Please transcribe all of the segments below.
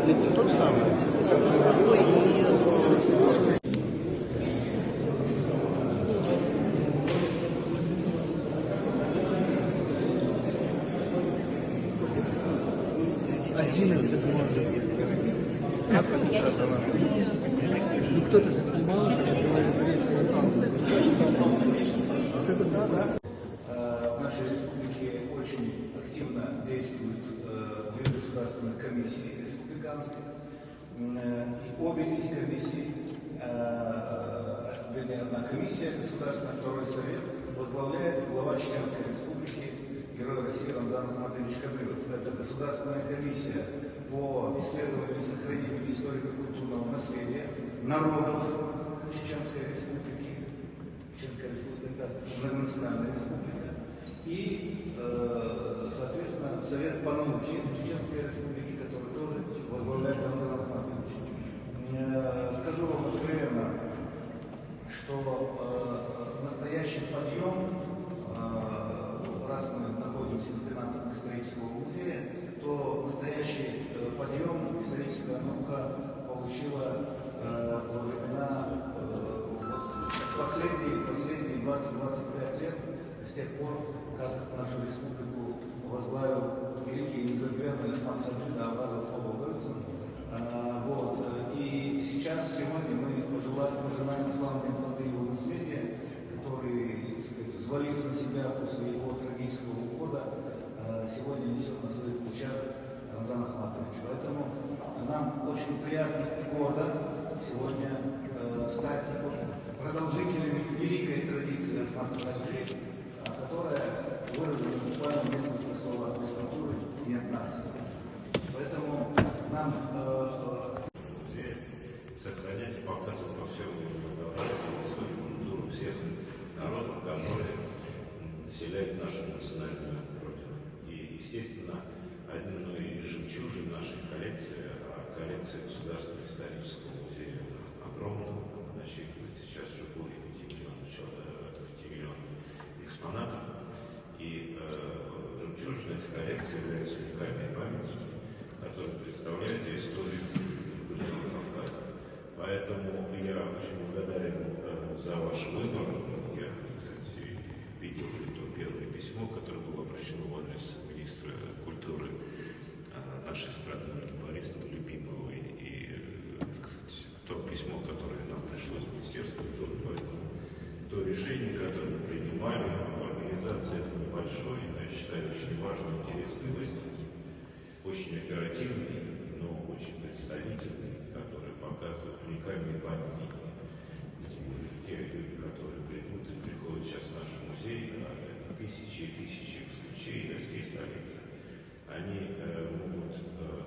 То же самое. Ну кто-то же снимал, В нашей республике очень активно действуют две государственные комиссии республиканских. И обе эти комиссии, вернее, одна комиссия государственная, второй совет, возглавляет глава Чеченской республики, герой России Рамзан Ахматович Кадыров. Это государственная комиссия по исследованию и сохранению историко-культурного наследия народов Чеченской республики. Чеченская республика – это многонациональная республика. И, соответственно, Совет по науке Чеченской республики, который тоже возглавляет Рамзан Ахматович. Скажу вам откровенно, что настоящий подъем, раз мы находимся в интернатах исторического музея, то настоящий подъем историческая наука получила во времена последние 20-25 лет, с тех пор, как нашу республику возглавил великий незабвенный Ахмад Хаджи Абазов Обалгойцев. И сейчас, сегодня мы пожелаем славные плоды его наследия, который, взвалив на себя после его трагического ухода, сегодня несет на своих плечах Рамзан Ахматович. Поэтому нам очень приятно и гордо сегодня стать продолжителями великой традиции Ахмада Хаджи, которая выражена буквально в нескольких словах: без культуры нет нации. Поэтому нам сохранять и показывать во всем историю, культуру всех народов, которые населяют нашу национальную родину. И, естественно, одной из жемчужин нашей коллекции, коллекция Государственного исторического музея огромного, насчитывает сейчас уже более 5 миллионов экспонатов. И жемчужина этой коллекции являются уникальные памятники, которые представляют историю Кавказа. Поэтому я очень благодарен за ваш выбор. Я, кстати, видел то первое письмо, которое было обращено в адрес министра культуры нашей страны, Борисова любимого, и, кстати, то письмо, которое нам пришло из Министерства культуры. Поэтому то решение, которое мы принимали в организации, это небольшой, но я считаю, очень важный, интересный выставки, очень оперативный, но очень представительный, который показывает уникальные памятники. Те люди, которые придут и приходят сейчас в наш музей, тысячи и тысячи москвичей, гостей столицы, они могут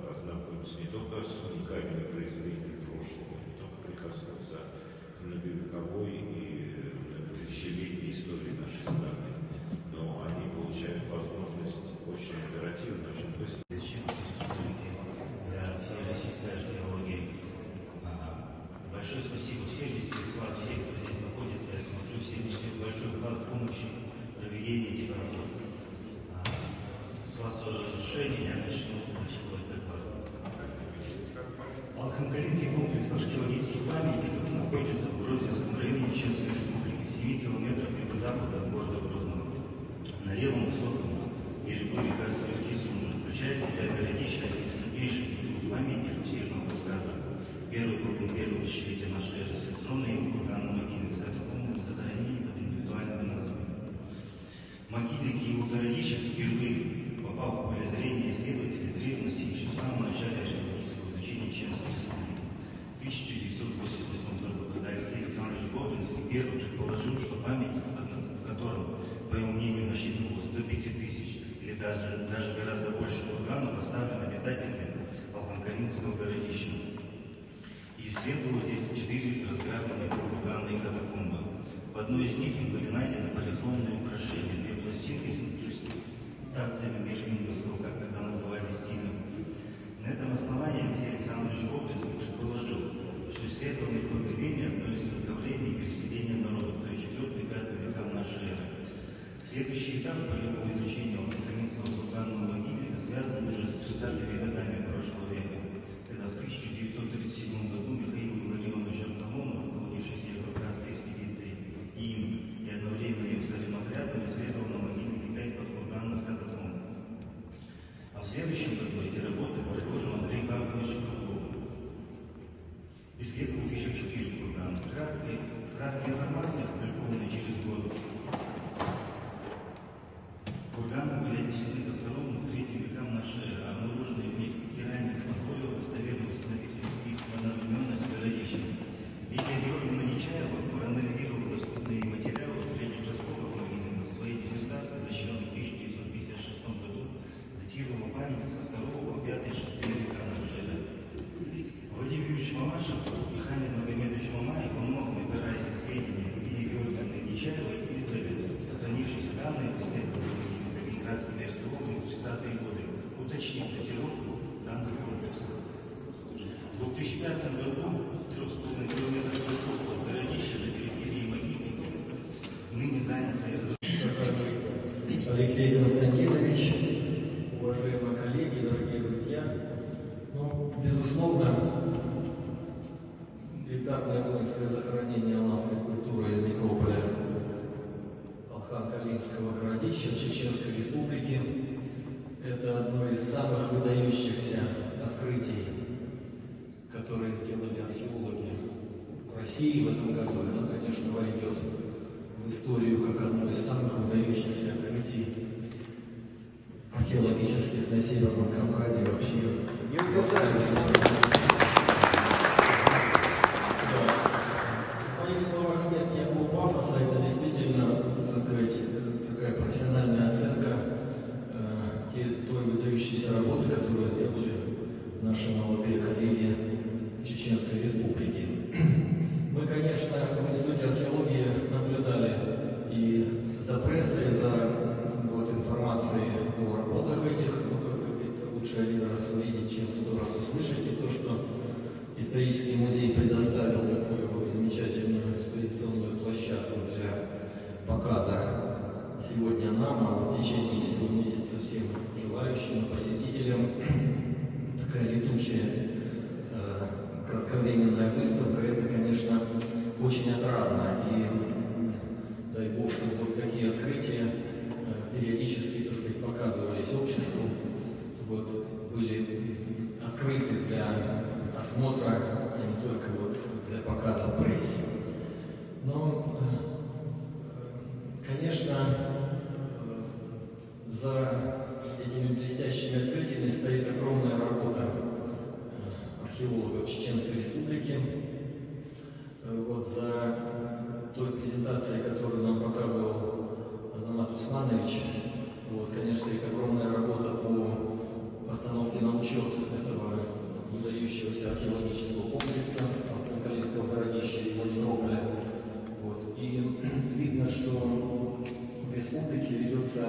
ознакомиться не только с уникальными произведениями прошлого, не только прикоснуться к многовековой и многотысячелетней истории нашей страны, но они получают возможность очень оперативно, очень быстро. Для всей российской археологии. Большое спасибо всем, весь вклад всех, кто здесь находится. Я смотрю, все внесли большой вклад в помощь проведению этих работ. С вашего разрешения я начну начать доклад. Алханкалийский комплекс археологических памятников находится в Грозненском районе Чеченской республики, в 7 километрах юго-запада от города Грозного. На левом высоком берегу река Сверки-Сунжа, включает в себя городище из крупнейших памятников Северного Кавказа. Первый половину первого тысячелетия нашей эры, сожженные курганные могилы с катакомбами захоронены под индивидуальными названиями. Могильники его городища впервые попал в поле зрения исследователей древности еще в самом начале археологического изучения Чеченской республики. В 1988 году, когда Алексей Александрович Боблинский первый предположил, что памятник, в котором, по его мнению, насчитывалось до 5000 или даже гораздо больше курганов, поставлен обитателями Алханкалинского городища. Исследовал здесь 4 разграбленные курганные катакомбы. В одной из них им были найдены полихромные украшения, 2 пластинки с инкрустациями мерлинговского, как тогда называли, стиля. На этом основании Алексей Александрович Боблинский предположил, что исследование их погребения относится к давлению и переселению народов до 4-5 веков нашей эры. Следующий этап полевого изучения Алханкалинского курганного могильника связан уже с 30-ми годами прошлого века, когда в исследовав еще 4 кургана. Краткая информация, опубликованная через год. Курганы были отнесены ко II-III векам нашей эры. Обнаруженные в них керамика позволила достоверно установить их одновременность с городищем. Лидия Георгиевна Нечаева проанализировала доступные материалы древних раскопок могильных в своей диссертации, защищенной в 1956 году, датировала памятник со 2 по 5-6 века нашей эры. Владимир Юрьевич Мамашев и Хамид Магомедович Мамаев, по многим опираясь на сведения Лидии Георгиевны Нечаевой, издали сохранившиеся данные преследования калининградскими археологами в 30-е годы, уточнив датировку данных комплексов. В 2005 году 3,5 километров востока от городища до периферии могильники, ныне занятые Алексей Константинович, уважаемые коллеги, дорогие друзья, безусловно, элитарное воинское захоронение алмазной культуры из некрополя Алхан-Калинского городища в Чеченской Республике – это одно из самых выдающихся открытий, которые сделали археологи в России в этом году. И оно, конечно, войдет в историю как одно из самых выдающихся открытий археологических на Северном Кавказе вообще. В моих словах нет никакого пафоса, это действительно, так сказать, такая профессиональная оценка той выдающейся работы, которую сделали наши молодые коллеги Чеченской Республики. Мы, конечно, в Институте археологии наблюдали и за прессой, за информацией о работах этих, как говорится, лучше один раз увидеть, чем 100 раз услышать, и то, что исторический музей предоставил такую замечательную экспозиционную площадку для показа сегодня нам, а в течение всего месяца всем желающим посетителям. Такая летучая кратковременная выставка, это, конечно, очень отрадно. И дай Бог, чтобы вот такие открытия периодически, так сказать, показывались обществу, были открыты для осмотра, а не только для показа в прессе. Но, конечно, за этими блестящими открытиями стоит огромная работа археологов Чеченской Республики. За той презентацией, которую нам показывал Азамат Усманович, конечно, стоит огромная работа по постановке на учет этого выдающегося археологического комплекса Алхан-Калинского городища и его некрополя. И видно, что в республике ведется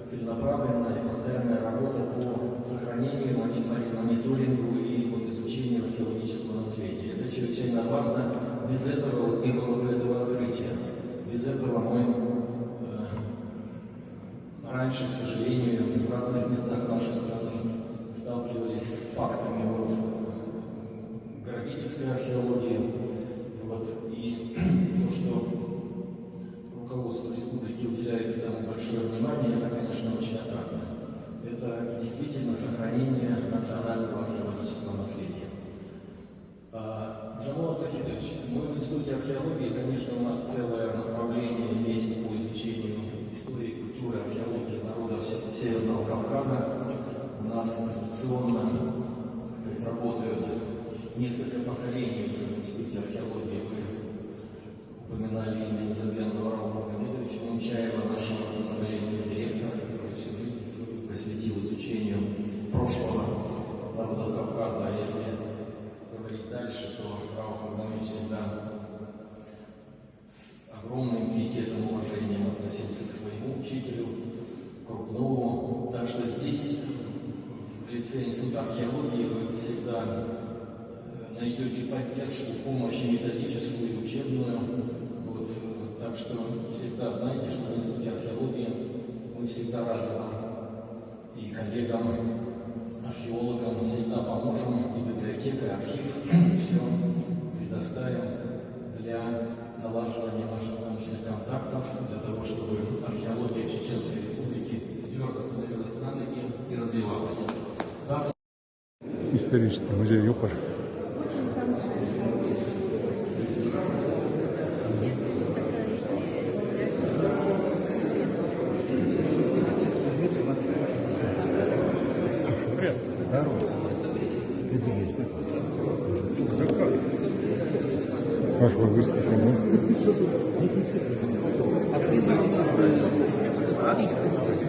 целенаправленная и постоянная работа по сохранению, мониторингу и изучению археологического наследия. Это чрезвычайно важно. Без этого не было бы этого открытия. Без этого мы раньше, к сожалению, в разных местах нашей страны сталкивались с фактами грабительской археологии. И то, что руководство республики уделяет этому большое внимание, это, конечно, очень отрадно. Это действительно сохранение национального археологического наследия. Джамал Абдурахимович, мы в Институте археологии, конечно, у нас целое направление есть по изучению истории, культуры, археологии народов Северного Кавказа. У нас традиционно, работают несколько поколений в Институте археологии. Вы упоминали имя незабвенного Рауфа Магомедовича Нечаева, нашего многолетнего директора, который всю жизнь посвятил изучению прошлого народов Кавказа. А если говорить дальше, то Рауф Магомедович всегда с огромным пиететом и уважением относился к своему учителю, Крупнову. Так что здесь, в лице Института археологии, вы всегда найдете поддержку, помощь и методическую, и учебную. Так что всегда знайте, что в Институте археологии мы всегда рады вам и коллегам, археологам, всегда поможем, и библиотека, и архив, все предоставим для налаживания наших научных контактов, для того, чтобы археология Чеченской Республики твердо становилась на ноги и развивалась. Исторический музей ЮКОР. вашего выступления.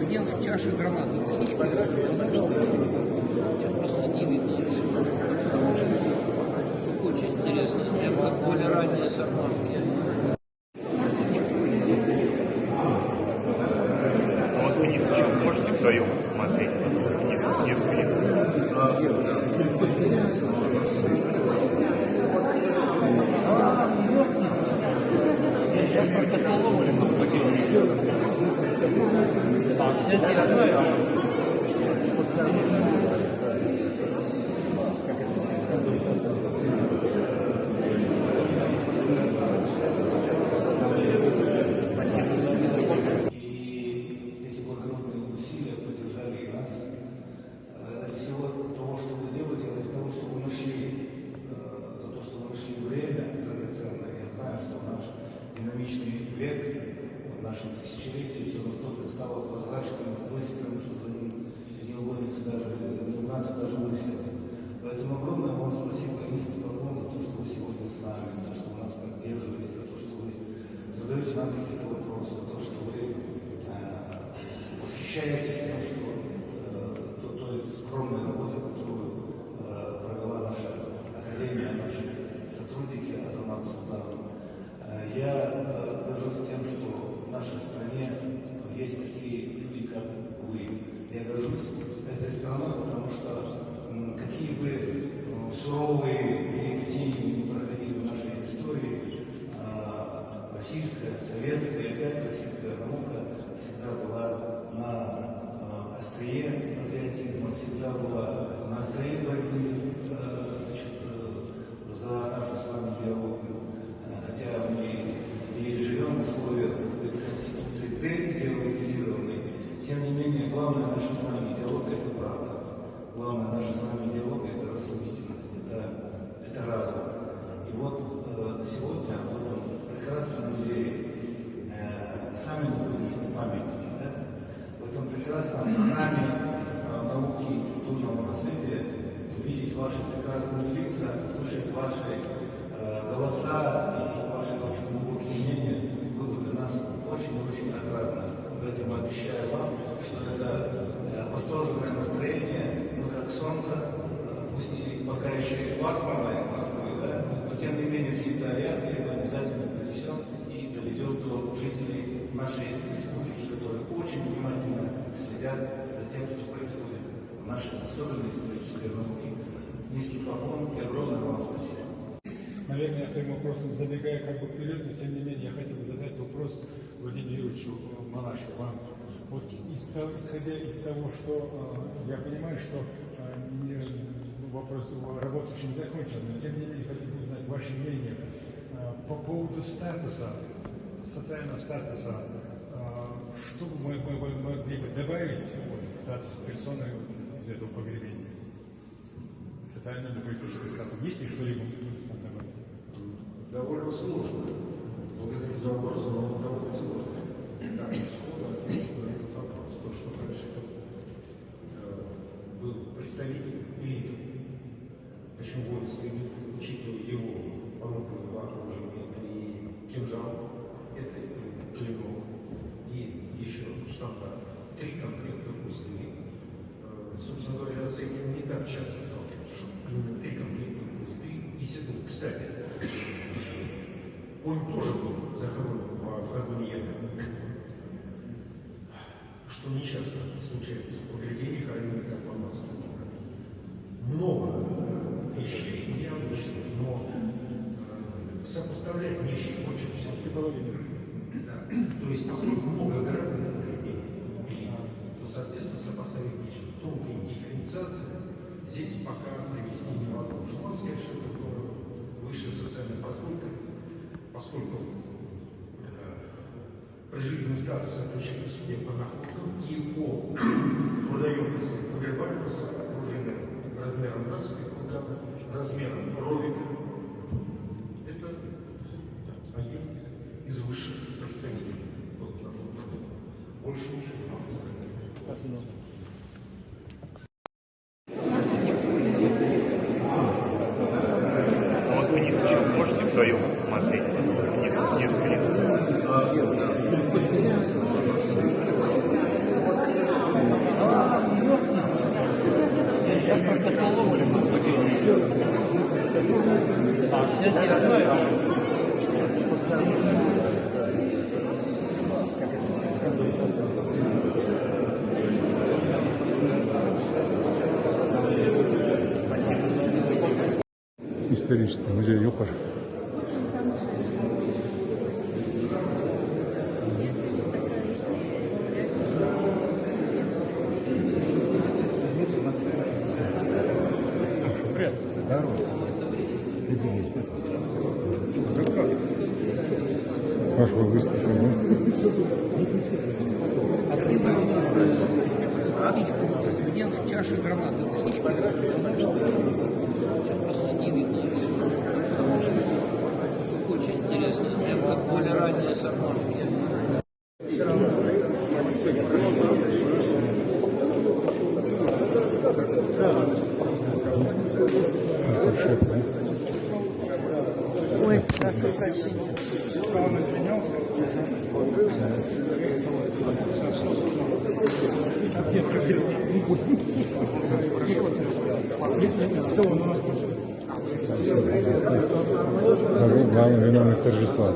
Мне в чаше гранаты. Я просто не видно. Очень интересно. Это более ранние сарматские. А вот вниз еще можете вдвоем посмотреть? Вниз. И эти благородные усилия поддержали и нас. Ради всего того, что вы делаете, ради того, что вы нашли, за то, что вы нашли время драгоценное. Я знаю, что наш динамичный век, в нашем тысячелетии все настолько стало прозрачным, быстрым, что за ним не угонится даже, не угнаться даже мыслями. Поэтому огромное вам спасибо и низкий поклон за то, что вы сегодня с нами, за то, что вы нас поддерживаете, за то, что вы задаете нам какие-то вопросы, за то, что вы восхищаетесь тем, что той скромной работой, которую провела наша академия, наши сотрудники Азамат Султанов. Я горжусь тем, что в нашей стране есть такие люди, как вы. Я горжусь этой страной, потому что какие бы суровые перипетии не проходили в нашей истории, российская, советская и опять российская наука всегда была на острие патриотизма, всегда была на острие борьбы за нашу с вами идеологию. Хотя мы и живем в условиях, так сказать, конституции деидеологизированной, тем не менее, главная наша с вами идеология – это правда. Главная наша с вами идеология – это рассудительность, это разум. И вот сегодня в этом прекрасном музее сами находитесь на памятнике, да? В этом прекрасном храме науки и культурного наследия видеть ваши прекрасные лица, слышать ваши голоса и ваши глубокие мнения было для нас очень-очень отрадно. Поэтому обещаю вам, что это восторженное настроение, ну как солнце, пусть и пока еще есть пасмурное в Москве, да, но тем не менее всегда яркое, мы обязательно принесем и доведем до жителей нашей республики, которые очень внимательно следят за тем, что происходит в нашей особенной исторической науке. Низкий поклон и огромное вам спасибо. Наверное, я своим вопросом забегая как бы вперед, но тем не менее я хотел задать вопрос Владимиру Юрьевичу Малашеву. Вам. Вот исходя из того, что я понимаю, что вопрос работы еще не закончен, но тем не менее хотел бы узнать ваше мнение по поводу статуса, социального статуса, что мы могли бы добавить сегодня статус персоны из этого погребения? Социально-политический статус. Есть ли что-либо добавить? Довольно сложно. Благодарю за вопрос, но он довольно сложно. Как исхода этот вопрос. То, что раньше был представитель элиты, почему воинской элиты, учитывая его панопное вооружение, это и кинжал, это и клинок, и еще штандарт. 3 комплекта узды. Собственно говоря, с этим не так часто сталкиваются, что именно 3 комплекта узды и седло. Кстати, конь тоже был захоронен в входной яме, что нечасто случается в погребениях, а именно так по массовому. Много вещей необычных, но сопоставлять вещи очень все. Да. То есть, поскольку много грабных погребений, то, соответственно, сопоставить вещи. Тонкая дифференциация здесь пока привести невозможно. Можно сказать, что это была высшая социальная прослойка, поскольку прижизненный статус отличается судья по находкам и по трудоемкости погребального оружия размером насыпи, размером ровика. Это один из высших представителей. Больше ничего не могу сказать. Спасибо. А вот вниз еще можете в твоем усмотрении? Вниз, вниз. Исторический музей ЮКОР. Вашего выступления. Где в чаше гранаты? Просто не видно. Очень интересно, прям как более ранние сарматские. Ой, прошу прощения. Главный виновник торжества.